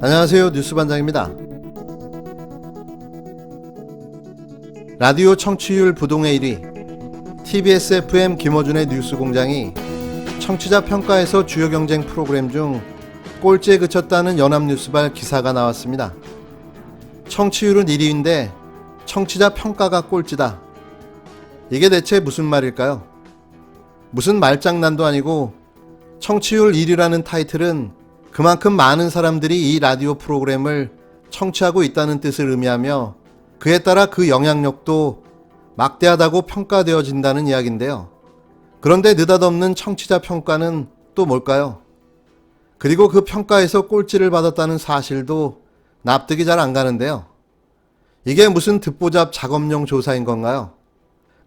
안녕하세요. 뉴스반장입니다. 라디오 청취율 부동의 1위 TBS FM 김어준의 뉴스공장이 청취자 평가에서 주요 경쟁 프로그램 중 꼴찌에 그쳤다는 연합뉴스발 기사가 나왔습니다. 청취율은 1위인데 청취자 평가가 꼴찌다. 이게 대체 무슨 말일까요? 무슨 말장난도 아니고 청취율 1위라는 타이틀은 그만큼 많은 사람들이 이 라디오 프로그램을 청취하고 있다는 뜻을 의미하며 그에 따라 그 영향력도 막대하다고 평가되어진다는 이야기인데요. 그런데 느닷없는 청취자 평가는 또 뭘까요? 그리고 그 평가에서 꼴찌를 받았다는 사실도 납득이 잘 안 가는데요. 이게 무슨 듣보잡 작업용 조사인 건가요?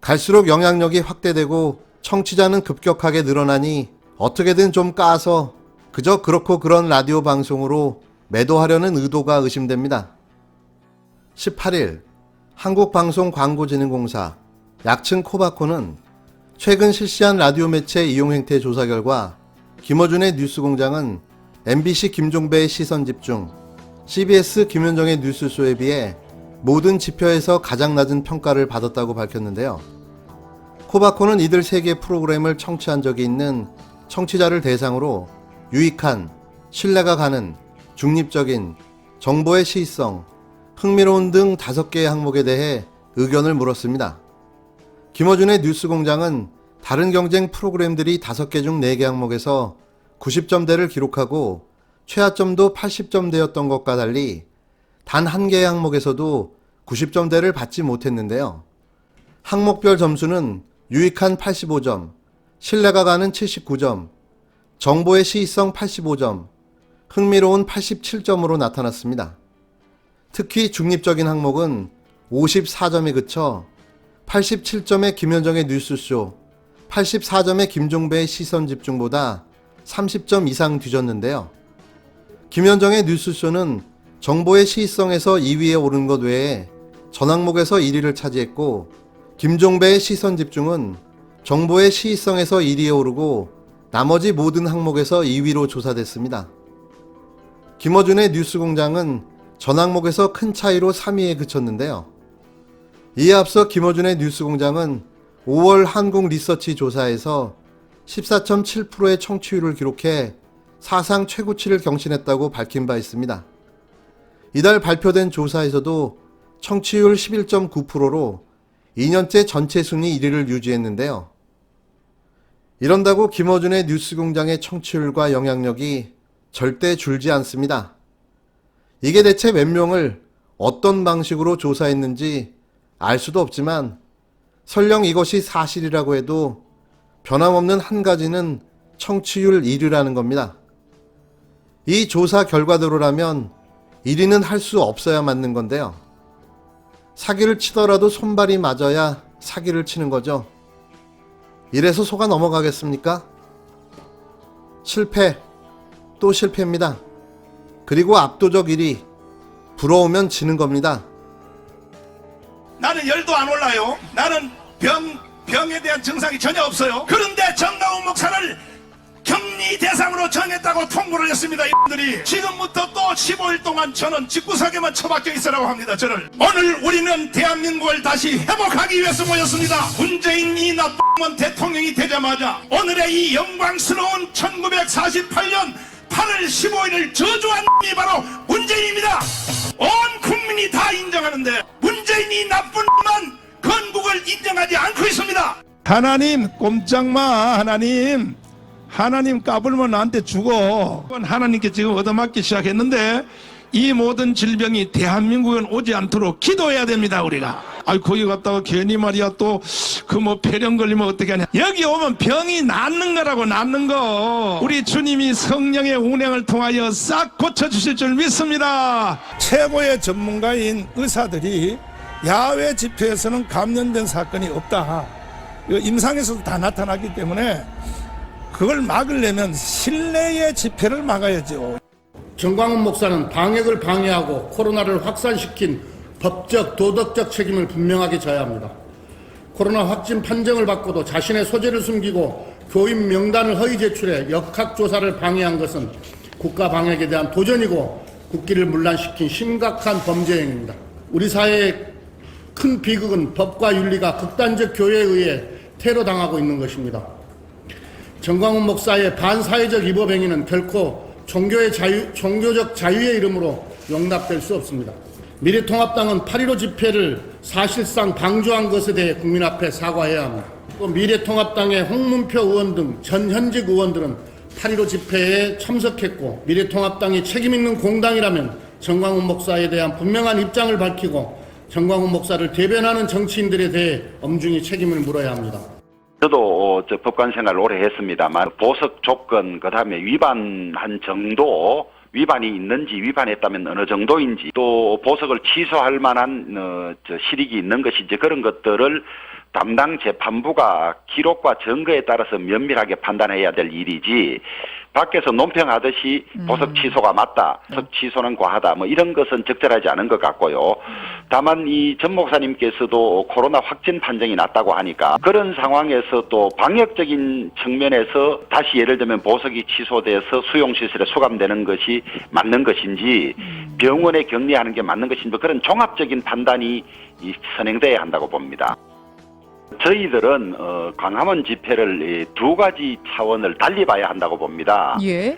갈수록 영향력이 확대되고 청취자는 급격하게 늘어나니 어떻게든 좀 까서 그저 그렇고 그런 라디오 방송으로 매도하려는 의도가 의심됩니다. 18일 한국방송광고진흥공사 약칭 코바코는 최근 실시한 라디오 매체 이용 행태 조사 결과 김어준의 뉴스공장은 MBC 김종배의 시선집중, CBS 김현정의 뉴스쇼에 비해 모든 지표에서 가장 낮은 평가를 받았다고 밝혔는데요. 코바코는 이들 3개 프로그램을 청취한 적이 있는 청취자를 대상으로 유익한, 신뢰가 가는, 중립적인, 정보의 시의성, 흥미로운 등 5개의 항목에 대해 의견을 물었습니다. 김어준의 뉴스공장은 다른 경쟁 프로그램들이 5개 중 4개 항목에서 90점대를 기록하고 최하점도 80점대였던 것과 달리 단 1개의 항목에서도 90점대를 받지 못했는데요. 항목별 점수는 유익한 85점, 신뢰가 가는 79점, 정보의 시의성 85점, 흥미로운 87점으로 나타났습니다. 특히 중립적인 항목은 54점에 그쳐 87점의 김현정의 뉴스쇼, 84점의 김종배의 시선집중보다 30점 이상 뒤졌는데요. 김현정의 뉴스쇼는 정보의 시의성에서 2위에 오른 것 외에 전 항목에서 1위를 차지했고, 김종배의 시선집중은 정보의 시의성에서 1위에 오르고 나머지 모든 항목에서 2위로 조사됐습니다. 김어준의 뉴스공장은 전 항목에서 큰 차이로 3위에 그쳤는데요. 이에 앞서 김어준의 뉴스공장은 5월 한국리서치 조사에서 14.7%의 청취율을 기록해 사상 최고치를 경신했다고 밝힌 바 있습니다. 이달 발표된 조사에서도 청취율 11.9%로 2년째 전체 순위 1위를 유지했는데요. 이런다고 김어준의 뉴스공장의 청취율과 영향력이 절대 줄지 않습니다. 이게 대체 몇 명을 어떤 방식으로 조사했는지 알 수도 없지만 설령 이것이 사실이라고 해도 변함없는 한 가지는 청취율 1위라는 겁니다. 이 조사 결과대로라면 1위는 할 수 없어야 맞는 건데요. 사기를 치더라도 손발이 맞아야 사기를 치는 거죠. 이래서 속아 넘어가겠습니까? 실패, 또 실패입니다. 그리고 압도적 1위, 부러우면 지는 겁니다. 나는 열도 안 올라요. 나는 병에 대한 증상이 전혀 없어요. 그런데 정가훈 목사를 격리 대상으로 정했다고 통보를 했습니다. 이들이 지금부터 또 15일 동안 저는 집구석에만 처박혀 있으라고 합니다. 저를 오늘 우리는 대한민국을 다시 회복하기 위해서 모였습니다. 문재인이 나쁜 대통령이 되자마자 오늘의 이 영광스러운 1948년 8월 15일을 저주한 놈이 바로 문재인입니다. 온 국민이 다 인정하는데 문재인이 나쁜 놈만 건국을 인정하지 않고 있습니다. 하나님 꼼짝마. 하나님 까불면 나한테 죽어. 하나님께 지금 얻어맞기 시작했는데 이 모든 질병이 대한민국엔 오지 않도록 기도해야 됩니다. 우리가 거기 갔다가 괜히 말이야 또 그 뭐 폐렴 걸리면 어떻게 하냐. 여기 오면 병이 낫는 거라고. 낫는 거 우리 주님이 성령의 운행을 통하여 싹 고쳐주실 줄 믿습니다. 최고의 전문가인 의사들이 야외 집회에서는 감염된 사건이 없다, 임상에서도 다 나타났기 때문에 그걸 막으려면 실내의 집회를 막아야죠. 정광훈 목사는 방역을 방해하고 코로나를 확산시킨 법적, 도덕적 책임을 분명하게 져야 합니다. 코로나 확진 판정을 받고도 자신의 소재를 숨기고 교인 명단을 허위 제출해 역학조사를 방해한 것은 국가 방역에 대한 도전이고 국기를 문란시킨 심각한 범죄 행위입니다. 우리 사회의 큰 비극은 법과 윤리가 극단적 교회에 의해 테러당하고 있는 것입니다. 정광훈 목사의 반사회적 위법 행위는 결코 종교적 자유의 이름으로 용납될 수 없습니다. 미래통합당은 8.15 집회를 사실상 방조한 것에 대해 국민 앞에 사과해야 합니다. 또 미래통합당의 홍문표 의원 등 전 현직 의원들은 8.15 집회에 참석했고 미래통합당이 책임있는 공당이라면 정광훈 목사에 대한 분명한 입장을 밝히고 정광훈 목사를 대변하는 정치인들에 대해 엄중히 책임을 물어야 합니다. 저도 법관 생활을 오래 했습니다만 보석 조건 그다음에 위반한 정도 위반이 있는지 위반했다면 어느 정도인지 또 보석을 취소할 만한 실익이 있는 것인지 그런 것들을 담당 재판부가 기록과 증거에 따라서 면밀하게 판단해야 될 일이지 밖에서 논평하듯이 보석 취소가 맞다, 보석 취소는 과하다 뭐 이런 것은 적절하지 않은 것 같고요. 다만 이 전 목사님께서도 코로나 확진 판정이 났다고 하니까 그런 상황에서 또 방역적인 측면에서 다시 예를 들면 보석이 취소돼서 수용시설에 수감되는 것이 맞는 것인지 병원에 격리하는 게 맞는 것인지 그런 종합적인 판단이 선행돼야 한다고 봅니다. 저희들은 광화문 집회를 두 가지 차원을 달리 봐야 한다고 봅니다. 예.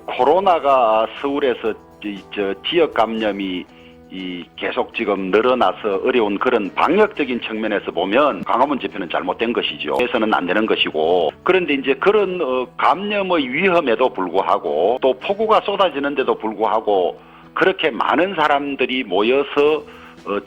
코로나가 서울에서 지역 감염이 계속 지금 늘어나서 어려운 그런 방역적인 측면에서 보면 광화문 집회는 잘못된 것이죠. 해서는 안 되는 것이고 그런데 이제 그런 감염의 위험에도 불구하고 또 폭우가 쏟아지는데도 불구하고 그렇게 많은 사람들이 모여서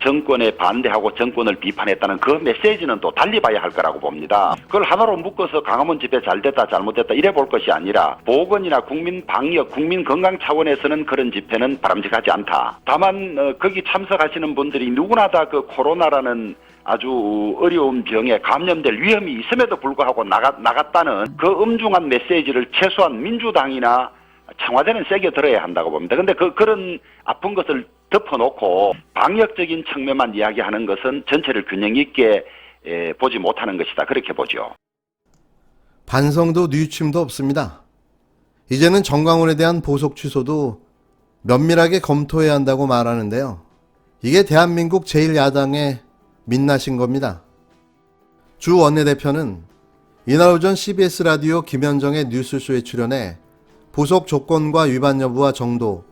정권에 반대하고 정권을 비판했다는 그 메시지는 또 달리 봐야 할 거라고 봅니다. 그걸 하나로 묶어서 광화문 집회 잘됐다 잘못됐다 이래 볼 것이 아니라 보건이나 국민 방역, 국민 건강 차원에서는 그런 집회는 바람직하지 않다. 다만 거기 참석하시는 분들이 누구나 다 그 코로나라는 아주 어려운 병에 감염될 위험이 있음에도 불구하고 나갔다는 그 엄중한 메시지를 최소한 민주당이나 청와대는 세게 들어야 한다고 봅니다. 그런데 그런 아픈 것을 덮어놓고 방역적인 측면만 이야기하는 것은 전체를 균형 있게 보지 못하는 것이다. 그렇게 보죠. 반성도 뉘우침도 없습니다. 이제는 정광훈에 대한 보석 취소도 면밀하게 검토해야 한다고 말하는데요. 이게 대한민국 제1야당의 민낯인 겁니다. 주 원내대표는 이날 오전 CBS 라디오 김현정의 뉴스쇼에 출연해 보석 조건과 위반 여부와 정도,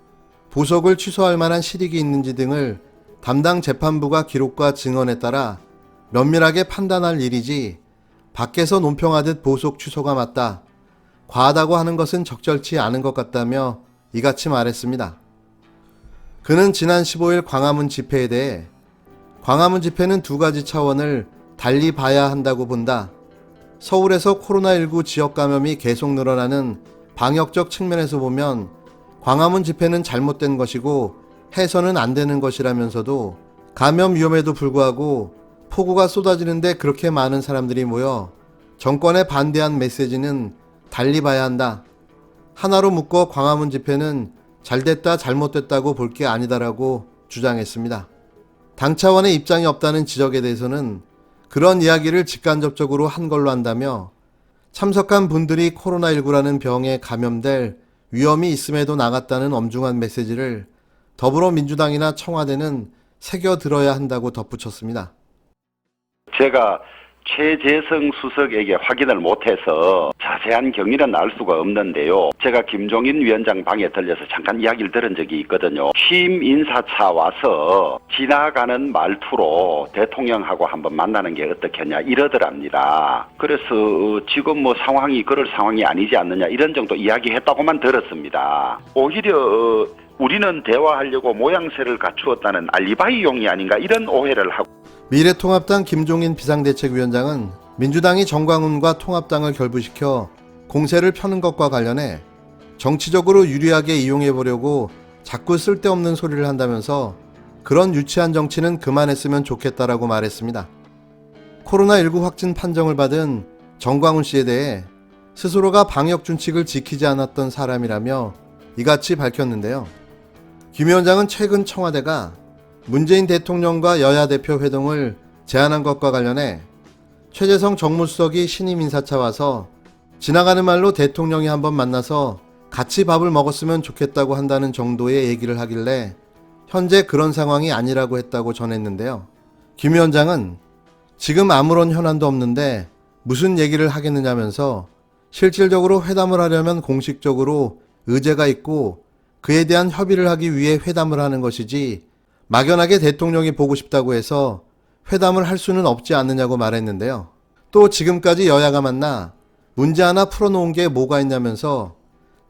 보석을 취소할 만한 실익이 있는지 등을 담당 재판부가 기록과 증언에 따라 면밀하게 판단할 일이지 밖에서 논평하듯 보석 취소가 맞다, 과하다고 하는 것은 적절치 않은 것 같다며 이같이 말했습니다. 그는 지난 15일 광화문 집회에 대해 광화문 집회는 두 가지 차원을 달리 봐야 한다고 본다. 서울에서 코로나19 지역 감염이 계속 늘어나는 방역적 측면에서 보면 광화문 집회는 잘못된 것이고 해서는 안 되는 것이라면서도 감염 위험에도 불구하고 폭우가 쏟아지는데 그렇게 많은 사람들이 모여 정권에 반대한 메시지는 달리 봐야 한다. 하나로 묶어 광화문 집회는 잘됐다 잘못됐다고 볼 게 아니다라고 주장했습니다. 당 차원의 입장이 없다는 지적에 대해서는 그런 이야기를 직간접적으로 한 걸로 한다며 참석한 분들이 코로나19라는 병에 감염될 위험이 있음에도 나갔다는 엄중한 메시지를 더불어민주당이나 청와대는 새겨들어야 한다고 덧붙였습니다. 제가 최재성 수석에게 확인을 못해서 자세한 경위는 알 수가 없는데요. 제가 김종인 위원장 방에 들려서 잠깐 이야기를 들은 적이 있거든요. 취임 인사차 와서 지나가는 말투로 대통령하고 한번 만나는 게 어떻겠냐 이러더랍니다. 그래서 지금 뭐 상황이 그럴 상황이 아니지 않느냐 이런 정도 이야기했다고만 들었습니다. 오히려 우리는 대화하려고 모양새를 갖추었다는 알리바이용이 아닌가 이런 오해를 하고 미래통합당 김종인 비상대책위원장은 민주당이 정광훈과 통합당을 결부시켜 공세를 펴는 것과 관련해 정치적으로 유리하게 이용해보려고 자꾸 쓸데없는 소리를 한다면서 그런 유치한 정치는 그만했으면 좋겠다라고 말했습니다. 코로나19 확진 판정을 받은 정광훈 씨에 대해 스스로가 방역준칙을 지키지 않았던 사람이라며 이같이 밝혔는데요. 김 위원장은 최근 청와대가 문재인 대통령과 여야 대표 회동을 제안한 것과 관련해 최재성 정무수석이 신임 인사차 와서 지나가는 말로 대통령이 한번 만나서 같이 밥을 먹었으면 좋겠다고 한다는 정도의 얘기를 하길래 현재 그런 상황이 아니라고 했다고 전했는데요. 김 위원장은 지금 아무런 현안도 없는데 무슨 얘기를 하겠느냐면서 실질적으로 회담을 하려면 공식적으로 의제가 있고 그에 대한 협의를 하기 위해 회담을 하는 것이지 막연하게 대통령이 보고 싶다고 해서 회담을 할 수는 없지 않느냐고 말했는데요. 또 지금까지 여야가 만나 문제 하나 풀어놓은 게 뭐가 있냐면서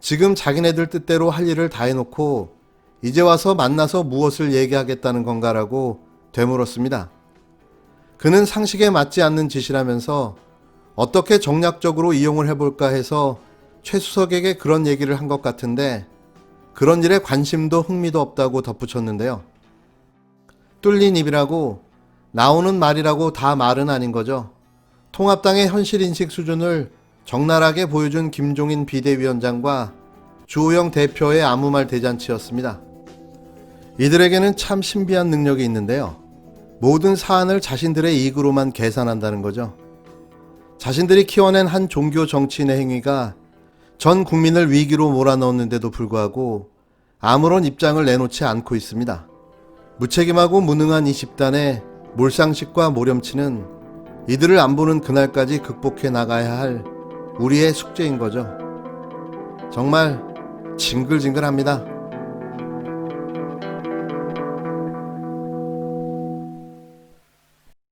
지금 자기네들 뜻대로 할 일을 다 해놓고 이제 와서 만나서 무엇을 얘기하겠다는 건가라고 되물었습니다. 그는 상식에 맞지 않는 짓이라면서 어떻게 정략적으로 이용을 해볼까 해서 최수석에게 그런 얘기를 한 것 같은데 그런 일에 관심도 흥미도 없다고 덧붙였는데요. 뚫린 입이라고 나오는 말이라고 다 말은 아닌 거죠. 통합당의 현실인식 수준을 적나라하게 보여준 김종인 비대위원장과 주호영 대표의 아무 말 대잔치였습니다. 이들에게는 참 신비한 능력이 있는데요. 모든 사안을 자신들의 이익으로만 계산한다는 거죠. 자신들이 키워낸 한 종교 정치인의 행위가 전 국민을 위기로 몰아넣었는데도 불구하고 아무런 입장을 내놓지 않고 있습니다. 무책임하고 무능한 이 집단의 몰상식과 모렴치는 이들을 안 보는 그날까지 극복해 나가야 할 우리의 숙제인 거죠. 정말 징글징글합니다.